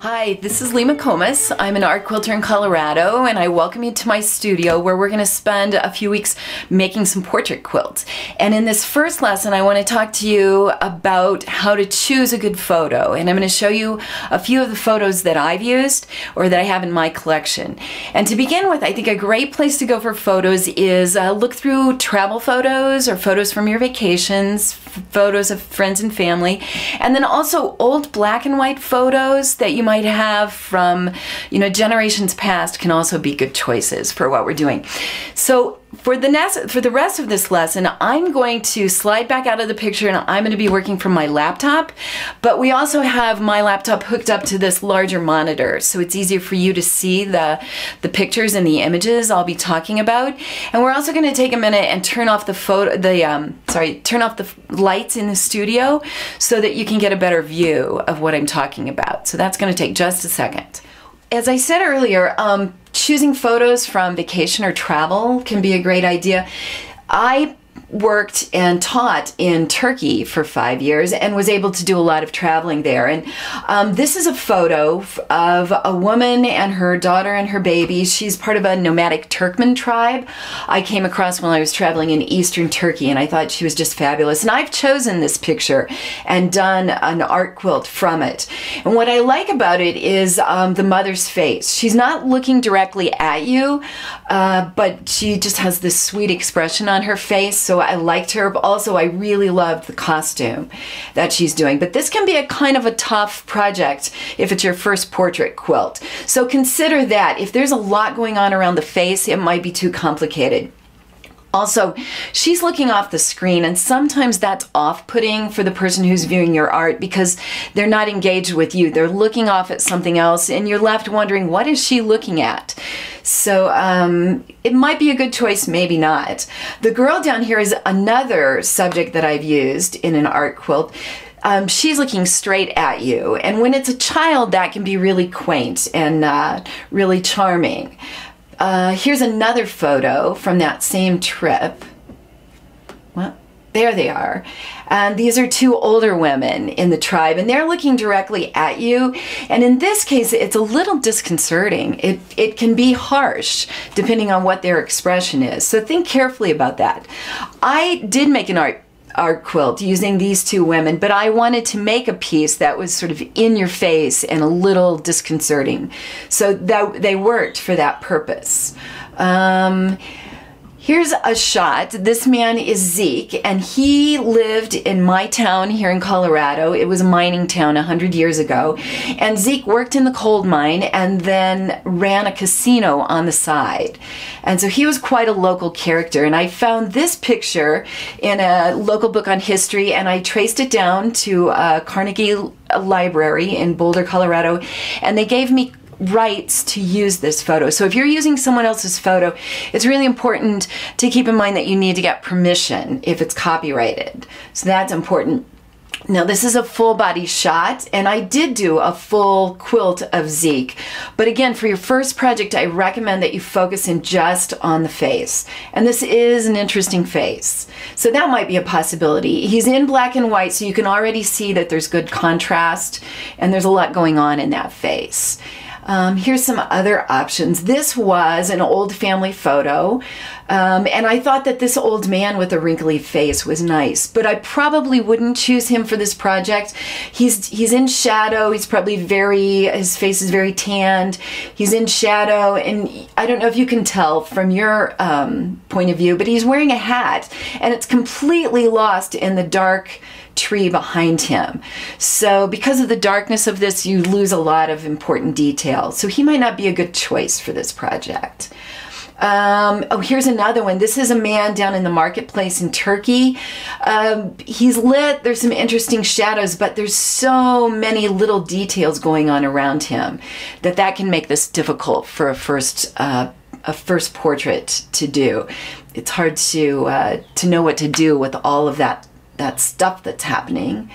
Hi, this is McComas. I'm an art quilter in Colorado, and I welcome you to my studio where we're going to spend a few weeks making some portrait quilts. And in this first lesson, I want to talk to you about how to choose a good photo. And I'm going to show you a few of the photos that I've used or that I have in my collection. And to begin with, I think a great place to go for photos is look through travel photos or photos from your vacations, photos of friends and family, and then also old black and white photos that you might have from, generations past can also be good choices for what we're doing. So for the rest of this lesson, I'm going to slide back out of the picture and I'm going to be working from my laptop, but we also have my laptop hooked up to this larger monitor, so it's easier for you to see the pictures and the images I'll be talking about. And we're also going to take a minute and turn off turn off the lights in the studio so that you can get a better view of what I'm talking about. So that's going to take just a second. As I said earlier, choosing photos from vacation or travel can be a great idea. I worked and taught in Turkey for 5 years and was able to do a lot of traveling there. And this is a photo of a woman and her daughter and her baby. She's part of a nomadic Turkmen tribe I came across when I was traveling in eastern Turkey, and I thought she was just fabulous. And I've chosen this picture and done an art quilt from it. And what I like about it is the mother's face. She's not looking directly at you, but she just has this sweet expression on her face. So I liked her. Also, I really loved the costume that she's doing. But this can be a kind of a tough project if it's your first portrait quilt. So consider that. If there's a lot going on around the face, it might be too complicated. Also, she's looking off the screen, and sometimes that's off-putting for the person who's viewing your art because they're not engaged with you. They're looking off at something else, and you're left wondering, what is she looking at? So it might be a good choice, maybe not. The girl down here is another subject that I've used in an art quilt. She's looking straight at you, and when it's a child, that can be really quaint and really charming. Here's another photo from that same trip. Well, there they are. And these are two older women in the tribe, and they're looking directly at you. And in this case, it's a little disconcerting. It can be harsh depending on what their expression is. So think carefully about that. I did make an art quilt using these two women, but I wanted to make a piece that was sort of in your face and a little disconcerting. So that they worked for that purpose. Here's a shot. This man is Zeke, and he lived in my town here in Colorado. It was a mining town 100 years ago. And Zeke worked in the coal mine and then ran a casino on the side. And so he was quite a local character. And I found this picture in a local book on history, and I traced it down to Carnegie Library in Boulder, Colorado. And they gave me rights to use this photo. So if you're using someone else's photo, it's really important to keep in mind that you need to get permission if it's copyrighted. So that's important. Now this is a full body shot, and I did do a full quilt of Zeke. But again, for your first project, I recommend that you focus in just on the face. And this is an interesting face. So that might be a possibility. He's in black and white, so you can already see that there's good contrast and there's a lot going on in that face. Here's some other options. This was an old family photo, and I thought that this old man with a wrinkly face was nice, but I probably wouldn't choose him for this project. He's in shadow. He's probably his face is very tanned. He's in shadow, and I don't know if you can tell from your point of view, but he's wearing a hat, and it's completely lost in the dark tree behind him. So because of the darkness of this, you lose a lot of important details. So he might not be a good choice for this project. Oh, here's another one. This is a man down in the marketplace in Turkey. He's lit. There's some interesting shadows, but there's so many little details going on around him that can make this difficult for a first portrait to do. It's hard to know what to do with all of that stuff that's happening.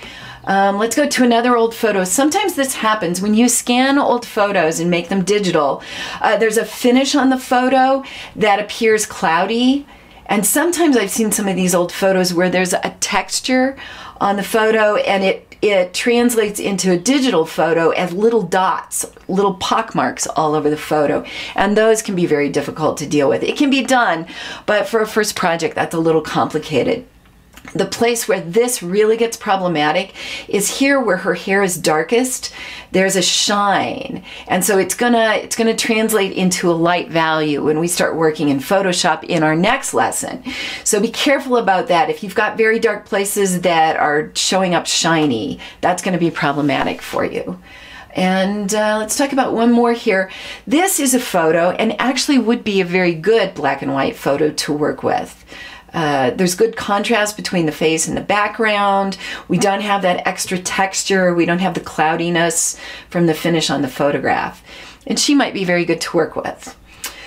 Let's go to another old photo. Sometimes this happens when you scan old photos and make them digital. There's a finish on the photo that appears cloudy. And sometimes I've seen some of these old photos where there's a texture on the photo and it it translates into a digital photo as little dots, little pock marks all over the photo. And those can be very difficult to deal with. It can be done, but for a first project, that's a little complicated. The place where this really gets problematic is here where her hair is darkest. There's a shine, and so it's gonna translate into a light value when we start working in Photoshop in our next lesson. So be careful about that. If you've got very dark places that are showing up shiny, that's going to be problematic for you. And let's talk about one more here. This is a photo, and actually would be a very good black and white photo to work with. There's good contrast between the face and the background. We don't have that extra texture. We don't have the cloudiness from the finish on the photograph. And she might be very good to work with.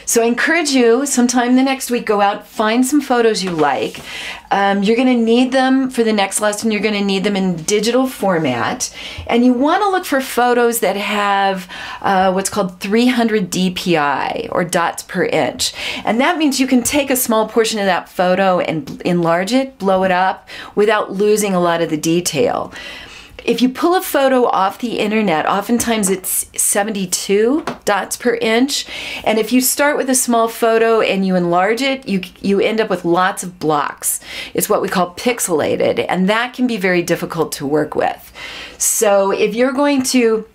So I encourage you, sometime the next week, go out, find some photos you like. You're going to need them for the next lesson. You're going to need them in digital format. And you want to look for photos that have what's called 300 DPI, or dots per inch. And that means you can take a small portion of that photo and enlarge it, blow it up, without losing a lot of the detail. If you pull a photo off the internet, oftentimes it's 72 dots per inch. And if you start with a small photo and you enlarge it, you end up with lots of blocks. It's what we call pixelated, and that can be very difficult to work with. So if you're going to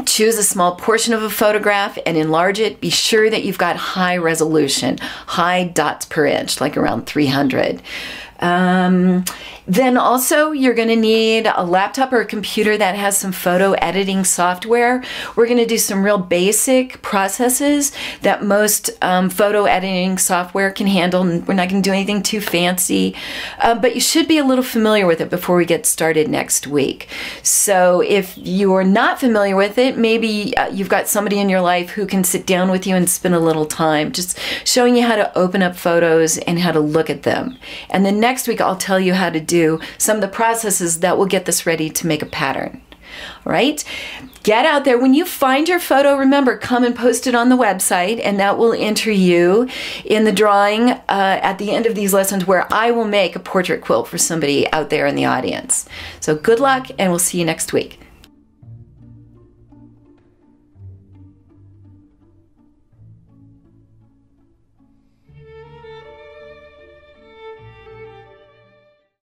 choose a small portion of a photograph and enlarge it, be sure that you've got high resolution, high dots per inch, like around 300. Then also you're going to need a laptop or a computer that has some photo editing software. We're going to do some real basic processes that most photo editing software can handle. We're not going to do anything too fancy, but you should be a little familiar with it before we get started next week. So if you're not familiar with it, maybe you've got somebody in your life who can sit down with you and spend a little time just showing you how to open up photos and how to look at them. And then next week I'll tell you how to do some of the processes that will get this ready to make a pattern. All right? Get out there. When you find your photo, remember, come and post it on the website, and that will enter you in the drawing at the end of these lessons, where I will make a portrait quilt for somebody out there in the audience. So good luck, and we'll see you next week.